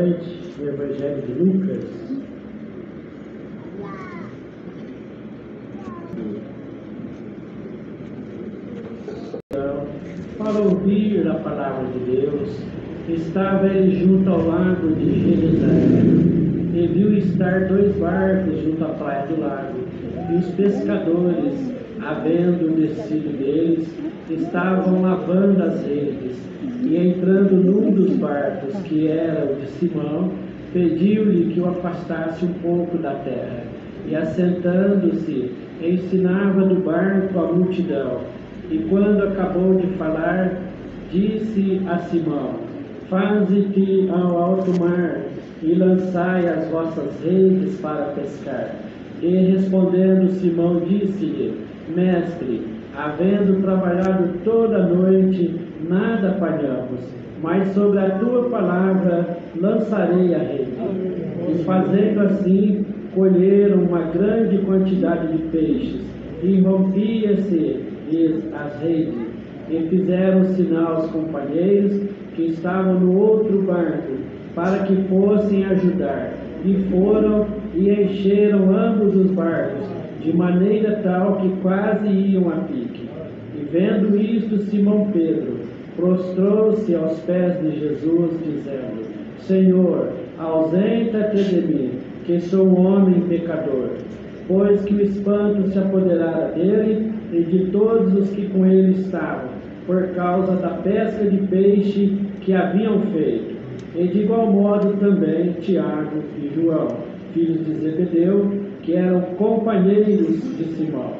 noite no Evangelho de Lucas. Para ouvir a palavra de Deus, estava ele junto ao lago de Jerusalém, e viu estar 2 barcos junto à praia do lago, e os pescadores, havendo descido deles, estavam lavando as redes, e entrando num dos barcos, que era o de Simão, pediu-lhe que o afastasse um pouco da terra, e assentando-se, ensinava do barco a multidão. E quando acabou de falar, disse a Simão: faze-te ao alto mar, e lançai as vossas redes para pescar. E respondendo Simão, disse-lhe: Mestre, havendo trabalhado toda a noite, nada apanhamos, mas sobre a tua palavra lançarei a rede. E fazendo assim, colheram uma grande quantidade de peixes, e rompia-se as redes, e fizeram sinal aos companheiros que estavam no outro barco, para que fossem ajudar. E foram e encheram ambos os barcos, de maneira tal que quase iam a pique. E vendo isto, Simão Pedro prostrou-se aos pés de Jesus, dizendo: Senhor, ausenta-te de mim, que sou um homem pecador. Pois que o espanto se apoderara dele e de todos os que com ele estavam, por causa da pesca de peixe que haviam feito. E de igual modo também Tiago e João, filhos de Zebedeu, que eram companheiros de Simão.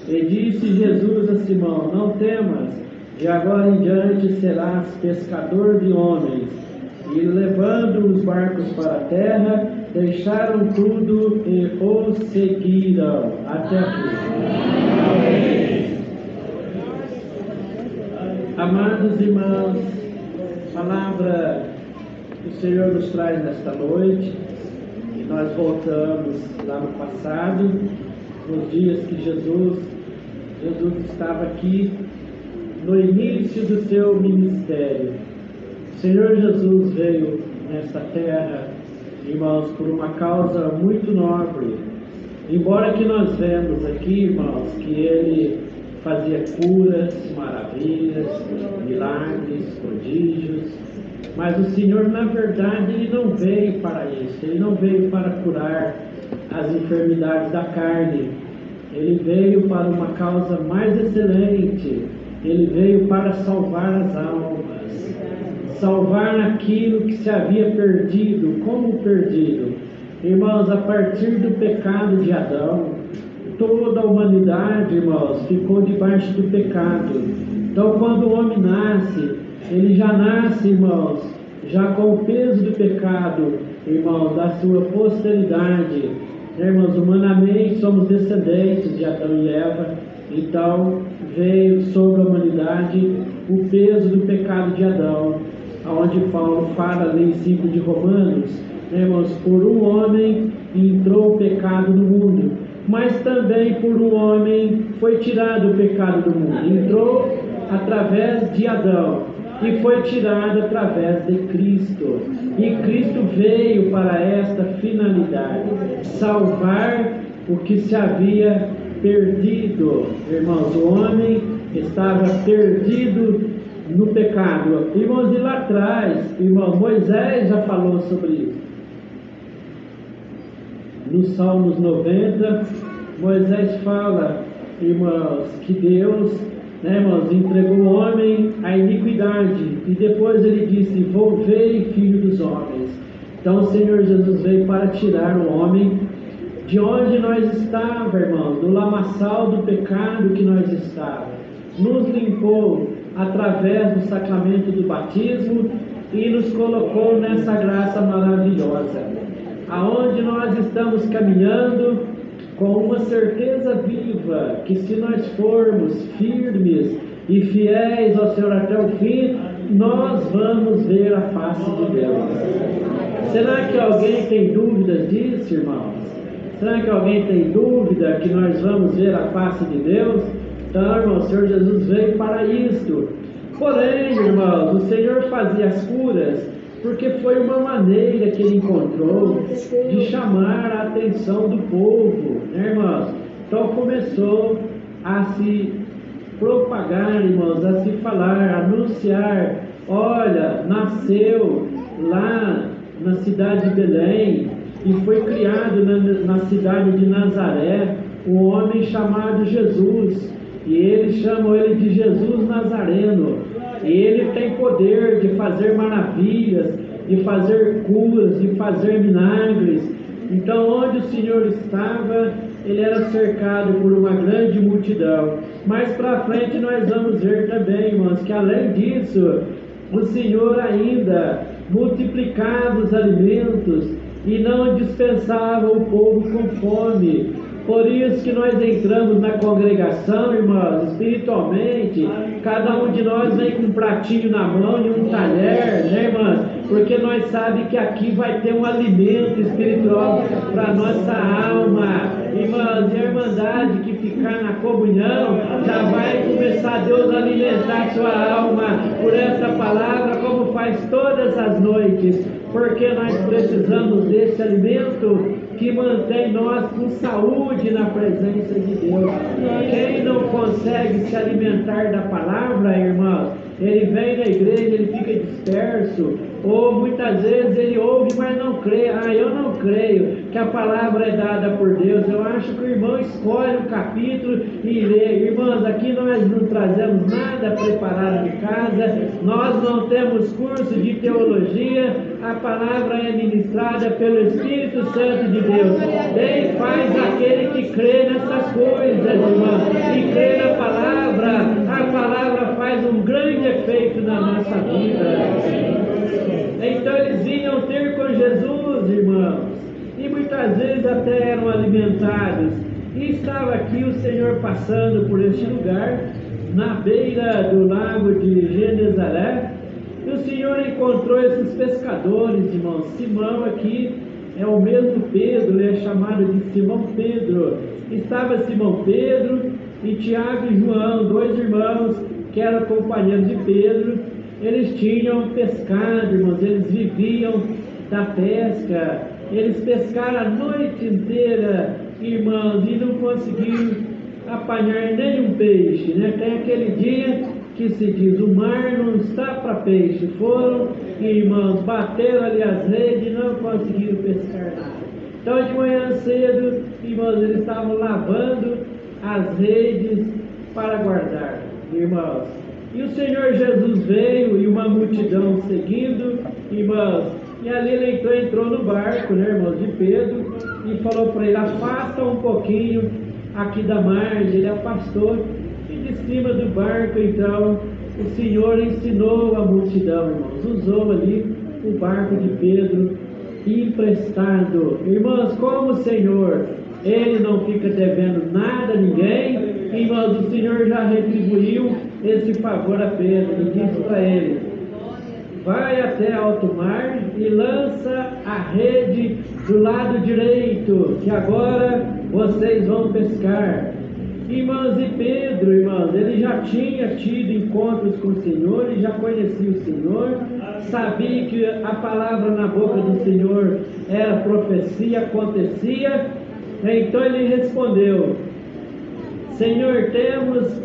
E disse Jesus a Simão: não temas, de agora em diante serás pescador de homens. E levando os barcos para a terra, deixaram tudo e o seguiram. Até aqui. Amados irmãos, a palavra que o Senhor nos traz nesta noite, e nós voltamos lá no passado, nos dias que Jesus estava aqui no início do seu ministério. O Senhor Jesus veio nesta terra, irmãos, por uma causa muito nobre. Embora que nós vemos aqui, irmãos, que ele fazia curas, maravilhas, milagres, prodígios, mas o Senhor, na verdade, ele não veio para isso. Ele não veio para curar as enfermidades da carne. Ele veio para uma causa mais excelente. Ele veio para salvar as almas, salvar naquilo que se havia perdido. Como perdido? Irmãos, a partir do pecado de Adão, toda a humanidade, irmãos, ficou debaixo do pecado. Então, quando o homem nasce, ele já nasce, irmãos, já com o peso do pecado, irmãos, da sua posteridade. Irmãos, humanamente somos descendentes de Adão e Eva. Então, veio sobre a humanidade o peso do pecado de Adão, onde Paulo fala ali em 5 de Romanos, irmãos, por um homem entrou o pecado no mundo, mas também por um homem foi tirado o pecado do mundo. Entrou através de Adão e foi tirado através de Cristo. E Cristo veio para esta finalidade: salvar o que se havia perdido. Irmãos, o homem estava perdido no pecado. Irmãos, e lá atrás, irmão, Moisés já falou sobre isso. No Salmos 90, Moisés fala, irmãos, que Deus, irmãos, entregou o homem à iniquidade, e depois ele disse: volvei, filho dos homens. Então o Senhor Jesus veio para tirar o homem de onde nós estávamos, irmãos, do lamaçal do pecado que nós estávamos. Nos limpou através do sacramento do batismo e nos colocou nessa graça maravilhosa, aonde nós estamos caminhando com uma certeza viva, que se nós formos firmes e fiéis ao Senhor até o fim, nós vamos ver a face de Deus. Será que alguém tem dúvidas disso, irmãos? Será que alguém tem dúvida que nós vamos ver a face de Deus? Então, irmão, o Senhor Jesus veio para isto. Porém, irmãos, o Senhor fazia as curas porque foi uma maneira que ele encontrou de chamar a atenção do povo, né, irmãos? Então começou a se propagar, irmãos, a se falar, a anunciar: olha, nasceu lá na cidade de Belém e foi criado na cidade de Nazaré um homem chamado Jesus, e eles chamam ele de Jesus Nazareno, e ele tem poder de fazer maravilhas, de fazer curas, de fazer milagres. Então, onde o Senhor estava, ele era cercado por uma grande multidão. Mais para frente nós vamos ver também, irmãos, que além disso, o Senhor ainda multiplicava os alimentos e não dispensava o povo com fome. Por isso que nós entramos na congregação, irmãos, espiritualmente, cada um de nós vem com um pratinho na mão e um talher, né, irmãos? Porque nós sabemos que aqui vai ter um alimento espiritual para nossa alma. Irmãos, e a irmandade que ficar na comunhão, já vai começar Deus a alimentar sua alma por essa palavra, como faz todas as noites, porque nós precisamos desse alimento que mantém nós com saúde na presença de Deus. Quem não consegue se alimentar da palavra, irmãos, ele vem na igreja, ele fica disperso, ou muitas vezes ele ouve, mas não crê. Eu não creio que a palavra é dada por Deus. Eu acho que o irmão escolhe um capítulo e lê. Irmãos, aqui nós não trazemos nada preparado de casa, nós não temos curso de teologia, a palavra é ministrada pelo Espírito Santo de Deus. Bem faz aquele que crê nessas coisas, irmãos, e crê na palavra. A palavra faz um grande efeito na nossa vida. Então eles vinham ter com Jesus, irmãos, e muitas vezes até eram alimentados. E estava aqui o Senhor passando por este lugar, na beira do lago de Genezaré, e o Senhor encontrou esses pescadores, irmãos. Simão aqui é o mesmo Pedro, ele é chamado de Simão Pedro. Estava Simão Pedro e Tiago e João, dois irmãos que eram companheiros de Pedro. Eles tinham pescado, irmãos, eles viviam da pesca. Eles pescaram a noite inteira, irmãos, e não conseguiram apanhar nenhum peixe, né? Tem aquele dia que se diz: o mar não está para peixe. Foram, irmãos, bateram ali as redes e não conseguiram pescar nada. Então de manhã cedo, irmãos, eles estavam lavando as redes para guardar, irmãos. E o Senhor Jesus veio e uma multidão seguindo, irmãos, e ali ele entrou no barco, né, irmãos, de Pedro, e falou para ele: afasta um pouquinho aqui da margem. Ele afastou, e de cima do barco, então, o Senhor ensinou a multidão, irmãos, usou ali o barco de Pedro emprestado. Irmãos, como o Senhor, ele não fica devendo nada a ninguém, irmãos, o Senhor já retribuiu esse favor a Pedro e disse para ele: vai até alto mar e lança a rede do lado direito, que agora vocês vão pescar. Irmãos, e Pedro, irmãos, ele já tinha tido encontros com o Senhor, ele já conhecia o Senhor, sabia que a palavra na boca do Senhor era profecia, acontecia. Então ele respondeu: Senhor, temos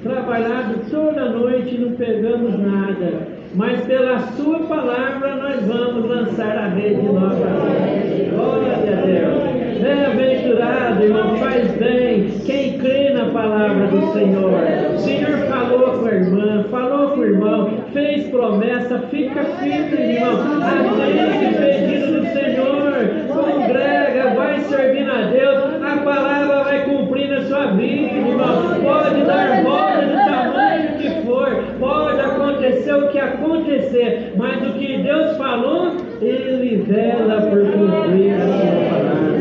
trabalhado toda a noite e não pegamos nada, mas pela sua palavra nós vamos lançar a rede novamente. Glória a Deus. Bem-aventurado, irmão, faz bem quem crê na palavra do Senhor. O Senhor falou com a irmã, falou com o irmão, fez promessa, fica firme, irmão. Atende pedido do Senhor, congrega, vai servindo a Deus, a palavra vai cumprir na sua vida, irmão. Pode dar volta do tamanho que for, pode acontecer o que acontecer, mas o que Deus falou, Ele vela por cumprir a sua palavra.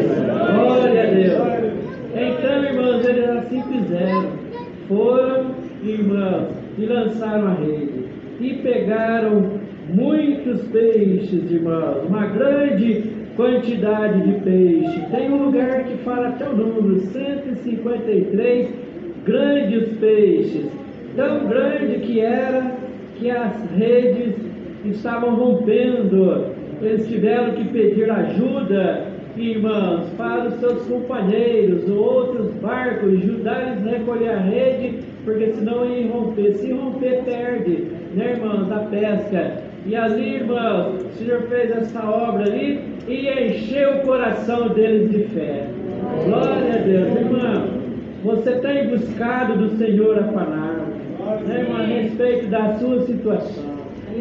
Glória a Deus. Então, irmãos, eles assim fizeram. Foram, irmãos, e lançaram a rede. E pegaram muitos peixes, irmãos. Uma grande quantidade de peixe. Tem um lugar que fala até o número: 153 grandes peixes. Tão grande que era que as redes estavam rompendo, eles tiveram que pedir ajuda, irmãos, para os seus companheiros, outros barcos, ajudar eles a recolher a rede, porque senão ia romper. Se romper, perde, né, irmãos, a pesca. E ali, irmãos, o Senhor fez essa obra ali e encheu o coração deles de fé. Glória a Deus, irmão. Você tem buscado do Senhor a palavra, né, irmão, a respeito da sua situação.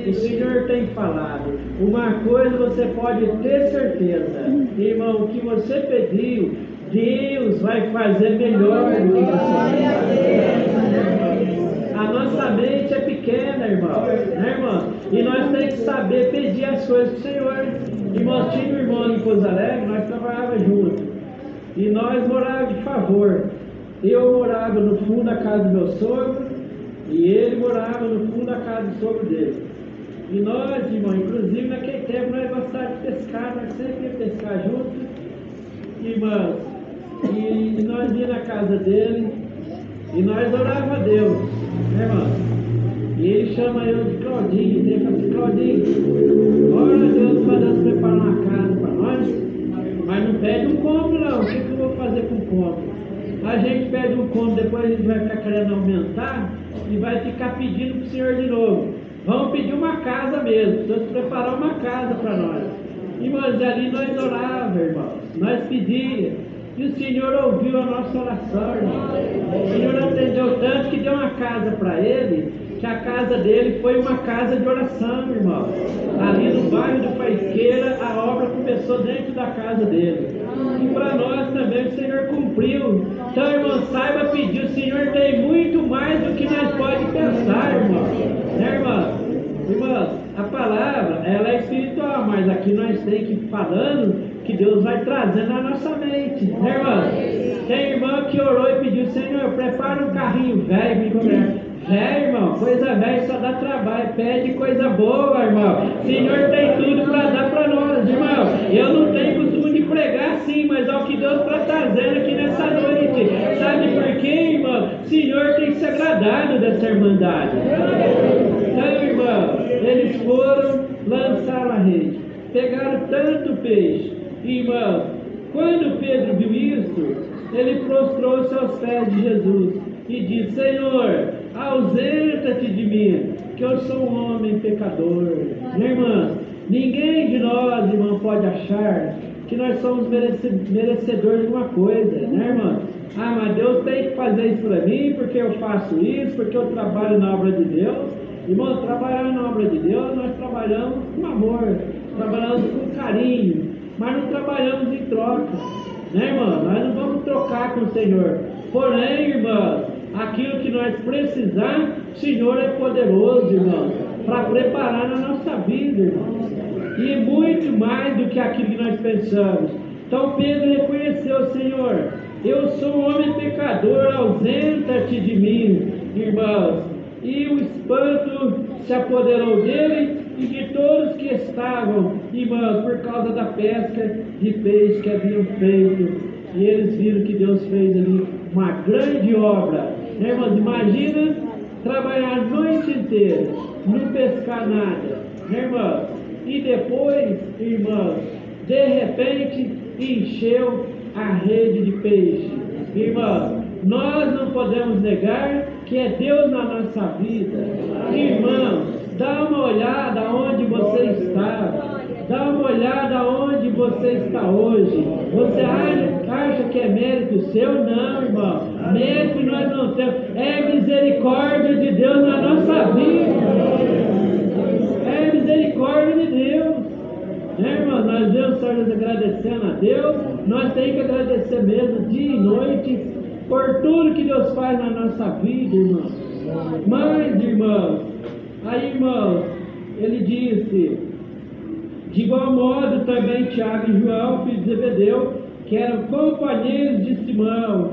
O Senhor tem falado. Uma coisa você pode ter certeza, irmão, o que você pediu, Deus vai fazer melhor do que você pediu. A nossa mente é pequena, irmão, né, irmão? E nós temos que saber pedir as coisas do Senhor. Irmão, tinha um irmão em Pouso Alegre, nós trabalhávamos juntos. E nós morávamos de favor. Eu morava no fundo da casa do meu sogro e ele morava no fundo da casa do sogro dele. E nós, irmão, inclusive naquele tempo nós gostávamos de pescar, nós sempre íamos pescar juntos, irmãos. E nós íamos na casa dele e nós orávamos a Deus, né, irmão? E ele chama eu de Claudinho, e ele fala assim: Claudinho, ora a Deus para Deus preparar uma casa para nós, mas não pede um cômodo não, o que eu vou fazer com o cômodo? A gente pede um cômodo, depois a gente vai ficar querendo aumentar e vai ficar pedindo para o Senhor de novo. Vamos pedir uma casa mesmo, Deus preparar uma casa para nós. Irmãos, ali nós orávamos, irmãos, nós pedíamos, e o Senhor ouviu a nossa oração, irmão. O Senhor atendeu tanto que deu uma casa para ele, que a casa dele foi uma casa de oração, irmão. Ali no bairro do Faisqueira, a obra começou dentro da casa dele. E para nós também o Senhor cumpriu. Então, irmão, saiba pedir, o Senhor tem muito mais do que nós podemos pensar, irmão. Né, irmão? Irmãos, a palavra, ela é espiritual, mas aqui nós temos que ir falando que Deus vai trazendo na nossa mente, né, irmão? Tem irmão que orou e pediu: Senhor, prepara um carrinho velho, me conversa. Velho, irmão, coisa velha só dá trabalho, pede coisa boa, irmão. O Senhor tem tudo para dar para nós, irmão. Eu não tenho costume de pregar assim, mas é o que Deus está trazendo aqui nessa noite. Sabe por quê, irmão? O Senhor tem se agradado dessa irmandade. Então, irmão, eles foram, lançaram a rede, pegaram tanto peixe. Irmão, quando Pedro viu isso, ele prostrou-se aos pés de Jesus e disse: Senhor, ausenta-te de mim, que eu sou um homem pecador. Minha irmã, ninguém de nós, irmão, pode achar que nós somos merecedores de uma coisa, né, irmã? Ah, mas Deus tem que fazer isso para mim, porque eu faço isso, porque eu trabalho na obra de Deus. Irmão, trabalhar na obra de Deus, nós trabalhamos com amor, trabalhamos com carinho, mas não trabalhamos em troca, né, irmão? Nós não vamos trocar com o Senhor. Porém, irmão, aquilo que nós precisar, o Senhor é poderoso, irmão, para preparar na nossa vida, irmão. E muito mais do que aquilo que nós pensamos. Então Pedro reconheceu: Senhor, eu sou um homem pecador, ausenta-te de mim, irmãos. E o espanto se apoderou dele e de todos que estavam, irmãos, por causa da pesca de peixe que haviam feito. E eles viram que Deus fez ali uma grande obra. Né, irmãos? Imagina trabalhar a noite inteira, não pescar nada, né, irmãos? E depois, irmãos, de repente encheu a rede de peixe. Irmãos, nós não podemos negar que é Deus na nossa vida. Irmãos, dá uma olhada onde você está. Dá uma olhada onde você está hoje. Você acha que é mérito seu? Não, irmão. Mérito nós não temos. É misericórdia de Deus na nossa vida. É misericórdia de Deus. Né, irmão? Nós vemos só nos agradecendo a Deus. Nós temos que agradecer mesmo dia e noite por tudo que Deus faz na nossa vida, irmão. Mas, irmãos, aí, irmãos, ele disse: de igual modo também Tiago e João, filhos de Zebedeu, que eram companheiros de Simão.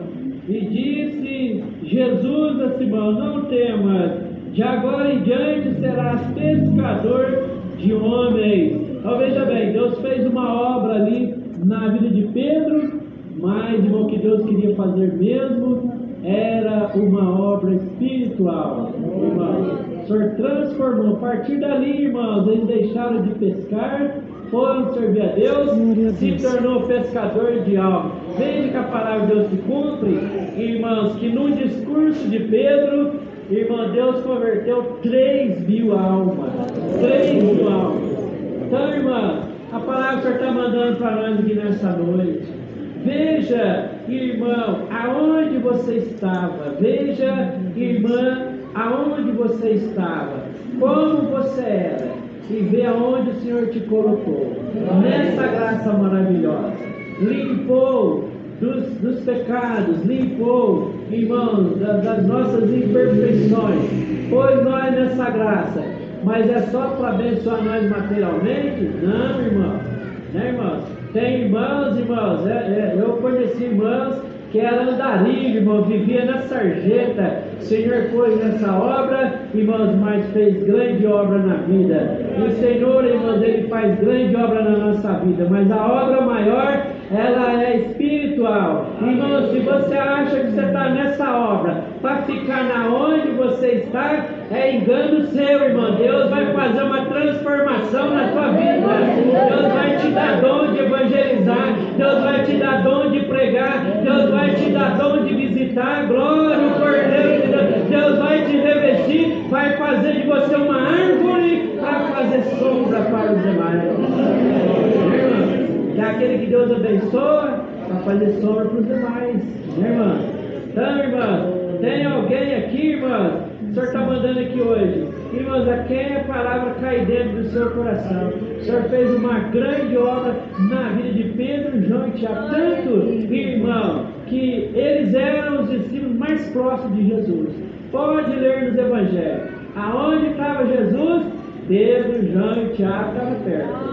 E disse Jesus a Simão: não temas, de agora em diante serás pescador de homens. Então veja bem, Deus fez uma obra ali na vida de Pedro, mas irmão, o que Deus queria fazer mesmo era uma obra espiritual, irmão. Senhor transformou. A partir dali, irmãos, eles deixaram de pescar, foram servir a Deus, se tornou pescador de almas. Veja que a palavra de Deus se cumpre, irmãos, que num discurso de Pedro, irmão, Deus converteu 3.000 almas. 3.000 almas. Então, irmão, a palavra que o Senhor está mandando para nós aqui nessa noite. Veja, irmão, aonde você estava. Veja, irmã, aonde você estava. Como você era. E vê aonde o Senhor te colocou. Nessa graça maravilhosa. Limpou dos pecados. Limpou, irmãos, das nossas imperfeições. Pôs nós nessa graça. Mas é só para abençoar nós materialmente? Não, irmão. Né, irmãos? Tem irmãos, eu conheci irmãos que era andarilho, irmão, vivia na sarjeta. O Senhor pôs nessa obra, irmãos, mas fez grande obra na vida. E o Senhor, irmãos, Ele faz grande obra na nossa vida, mas a obra maior, ela é espiritual. Irmãos, se você acha que você está nessa obra para ficar na onde você está, é engano seu, irmão. Deus vai fazer uma transformação na tua vida. Deus vai te dar dom de evangelizar, Deus vai te dar dom de pregar, Deus vai te dar dom de visitar. Glória ao Cordeiro de Deus. Deus vai te revestir, vai fazer de você uma árvore para fazer sombra para os demais. Irmão, que é aquele que Deus abençoa para fazer sombra para os demais. Irmão, então, irmão, tem alguém aqui, irmão? O Senhor está mandando aqui hoje. Irmãos, a quem a palavra cai dentro do seu coração. O Senhor fez uma grande obra na vida de Pedro, João e Tiago. Tanto, irmão, que eles eram os discípulos mais próximos de Jesus. Pode ler nos evangelhos. Aonde estava Jesus? Pedro, João e Tiago estavam perto.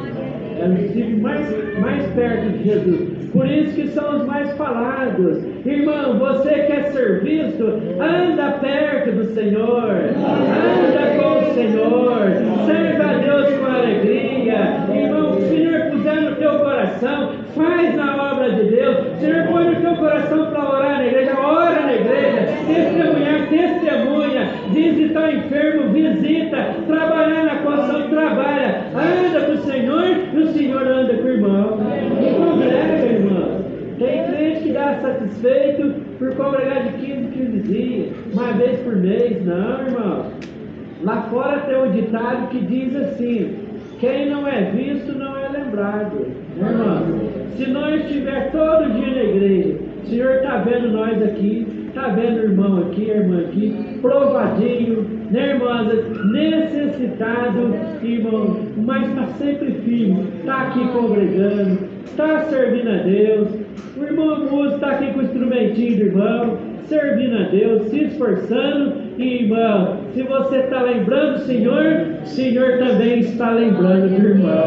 Eram os discípulos mais perto de Jesus. Por isso que são os mais falados. Irmão, você quer ser visto? Anda perto do Senhor. Anda com o Senhor. Serve a Deus com alegria. Irmão, o Senhor puser no teu coração, faz na obra de Deus. O Senhor põe no teu coração para orar na igreja, ora na igreja. Testemunhar, testemunha. Visitar enfermo, visita. Trabalhar na construção, trabalha. Anda com o Senhor e o Senhor anda com o irmão. E congrega, irmão. Tem crente que dá satisfeito por congregar de 15 dias, uma vez por mês. Não, irmão. Lá fora tem um ditado que diz assim: quem não é visto não é lembrado. Irmão, se nós estiver todo dia na igreja, o Senhor está vendo nós aqui, está vendo o irmão aqui, a irmã aqui, provadinho, né, irmãs, necessitado, irmão, mas está sempre firme, está aqui congregando, está servindo a Deus. O irmão músico está aqui com o instrumentinho do irmão, servindo a Deus, se esforçando. E, irmão, se você está lembrando o Senhor também está lembrando do irmão.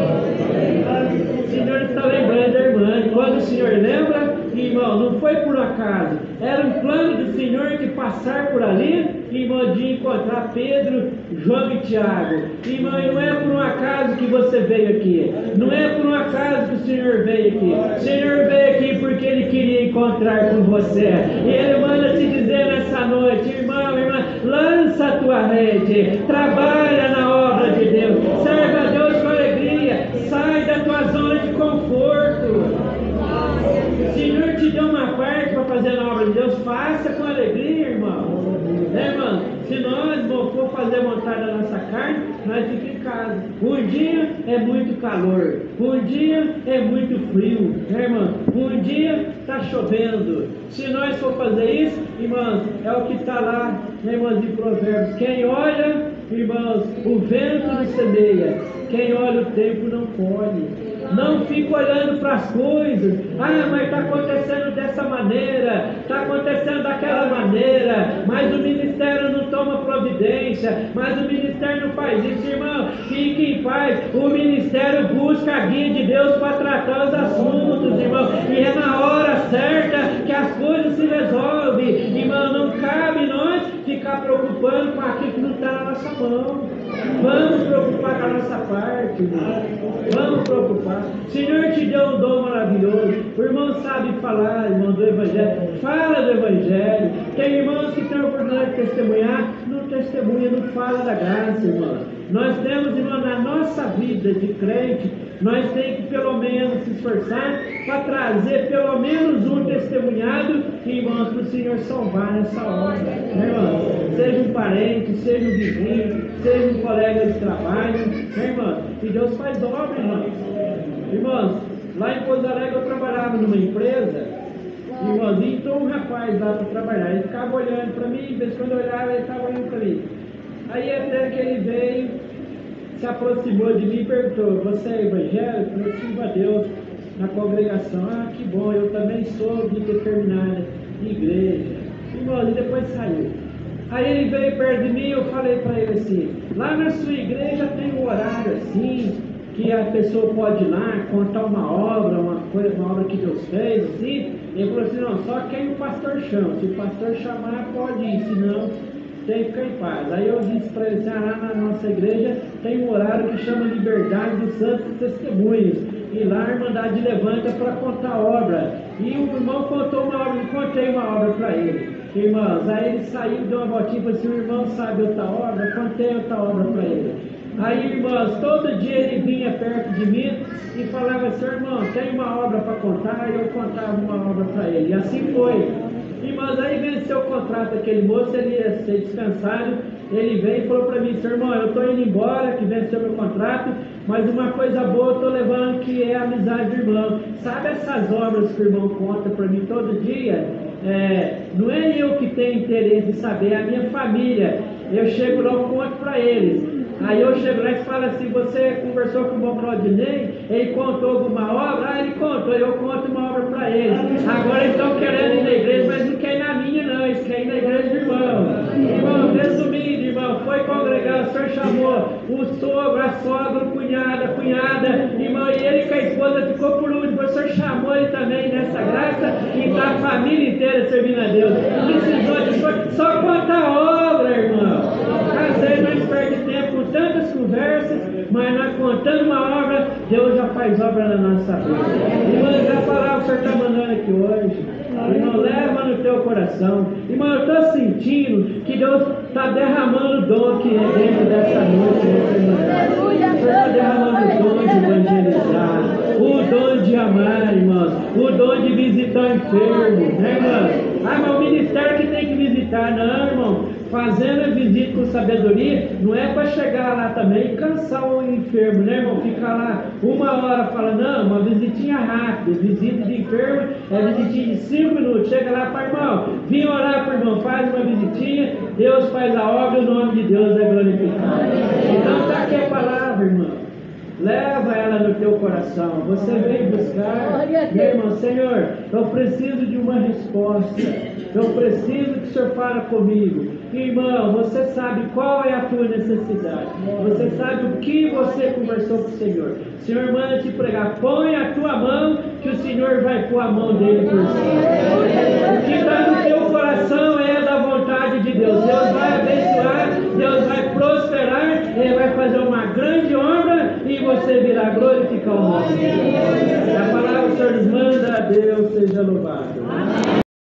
O Senhor está lembrando da irmã. E quando o Senhor lembra, irmão, não foi por acaso, era um plano do Senhor de passar por ali, irmão, de encontrar Pedro, João e Tiago. Irmão, e não é por um acaso que você veio aqui, não é por um acaso que o Senhor veio aqui. O Senhor veio aqui porque Ele queria encontrar com você. E Ele manda te dizer nessa noite: irmão, irmã, lança a tua rede, trabalha na obra de Deus, serve a Deus com alegria, sai da tua zona de conforto. O Senhor te deu uma parte para fazer na obra de Deus, faça com alegria, irmão. Né, irmão? Se nós for fazer vontade da nossa carne, nós ficamos em casa. Um dia é muito calor, um dia é muito frio, né, irmão? Um dia está chovendo. Se nós for fazer isso, irmãos, é o que está lá, né, irmãos, em Provérbios: quem olha, irmãos, o vento não semeia, quem olha o tempo não colhe. Não fica olhando para as coisas. Ah, mas está acontecendo dessa maneira, está acontecendo daquela maneira, mas o ministério não toma providência, mas o ministério não faz isso. Irmão, fique em paz. O ministério busca a guia de Deus para tratar os assuntos, irmão, e é na hora certa que as coisas se resolvem. Irmão, não cabe nós ficar preocupando com aquilo que não está na nossa mão. Vamos preocupar com a nossa parte, irmão. Vamos preocupar. O Senhor te deu um dom maravilhoso. O irmão sabe falar, irmão, do Evangelho. Fala do Evangelho. Tem irmãos que têm a oportunidade de testemunhar, não testemunha, não fala da graça, irmão. Nós temos, irmão, na nossa vida de crente, nós temos que pelo menos se esforçar para trazer pelo menos um testemunhado, irmãos, para o Senhor salvar nessa hora, né, irmão? Seja um parente, seja um vizinho, seja um colega de trabalho, né, irmão? E Deus faz obra, irmãos. Irmãos, lá em Pouso Alegre eu trabalhava numa empresa, irmãos, e entrou um rapaz lá para trabalhar, ele ficava olhando para mim, de vez quando eu olhava, ele estava olhando para mim. Aí até que ele veio, se aproximou de mim e perguntou: você é evangélico? Eu sirvo a Deus na congregação. Ah, que bom, eu também sou de determinada igreja. Irmãos, e depois saiu. Aí ele veio perto de mim e eu falei para ele assim: lá na sua igreja tem um horário assim, que a pessoa pode ir lá contar uma obra, uma obra que Deus fez, assim. Ele falou assim: não, só quem o pastor chama. Se o pastor chamar, pode ir, senão tem que ficar em paz. Aí eu disse para ele assim: lá na nossa igreja tem um horário que chama Liberdade dos Santos Testemunhos, e lá a Irmandade levanta para contar obra. E o irmão contou uma obra, eu contei uma obra para ele. Irmãos, aí ele saiu, deu uma voltinha e falou assim: o irmão sabe outra obra? Eu contei outra obra para ele. Aí, irmãos, todo dia ele vinha perto de mim e falava assim: irmão, tem uma obra para contar? E eu contava uma obra para ele. E assim foi. Irmãos, aí venceu o contrato daquele moço, ele ia ser dispensado. Ele veio e falou para mim: seu irmão, eu estou indo embora, que venceu meu contrato, mas uma coisa boa eu estou levando, que é a amizade do irmão. Sabe essas obras que o irmão conta para mim todo dia? Não é eu que tenho interesse em saber, é a minha família. Eu chego lá e conto para eles. Aí eu chego lá e falo assim: você conversou com o irmão Claudinei? Ele contou alguma obra? Ah, ele contou, eu conto uma obra para eles. Agora eles estão querendo ir na igreja, mas não querem ir na minha não, eles querem ir na igreja do irmão. Irmão, resumindo, irmão, foi congregar, o senhor chamou o sogro, a sogra, o cunhado, a cunhada, irmão, e ele com a esposa ficou por último. O senhor chamou ele também nessa graça, e está a família inteira servindo a Deus. Precisou de só contar obra, irmão. Às vezes nós perdemos tempo com tantas conversas, mas nós contando uma obra, Deus já faz obra na nossa vida. Irmãos, a palavra que o Senhor está mandando aqui hoje, irmão, leva no teu coração. Irmão, eu estou sentindo que Deus está derramando dom aqui dentro dessa noite. O Senhor está derramando o dom de evangelizar, o dom de amar, irmãos, o dom de visitar o enfermo, né, irmão? Ah, mas o ministério que tem que visitar, não, irmão. Fazendo a visita com sabedoria, não é para chegar lá também e cansar o enfermo, né, irmão? Ficar lá uma hora falando, não, uma visitinha rápida. Visita de enfermo é visitinha de 5 minutos. Chega lá para irmão, vim orar para o irmão, faz uma visitinha, Deus faz a obra e o nome de Deus é glorificado. Então está aqui a palavra, irmão. Leva ela no teu coração. Você vem buscar, meu irmão, Senhor, eu preciso de uma resposta. Eu preciso que o Senhor fale comigo. Irmão, você sabe qual é a tua necessidade. Você sabe o que você conversou com o Senhor. O Senhor manda te pregar. Põe a tua mão, que o Senhor vai pôr a mão dele por cima. O que está no teu coração é da vontade de Deus. Deus vai abençoar, Deus vai prosperar, Ele vai fazer uma grande obra e você virá glorificar o nome dele. A palavra o Senhor nos manda, a Deus seja louvado.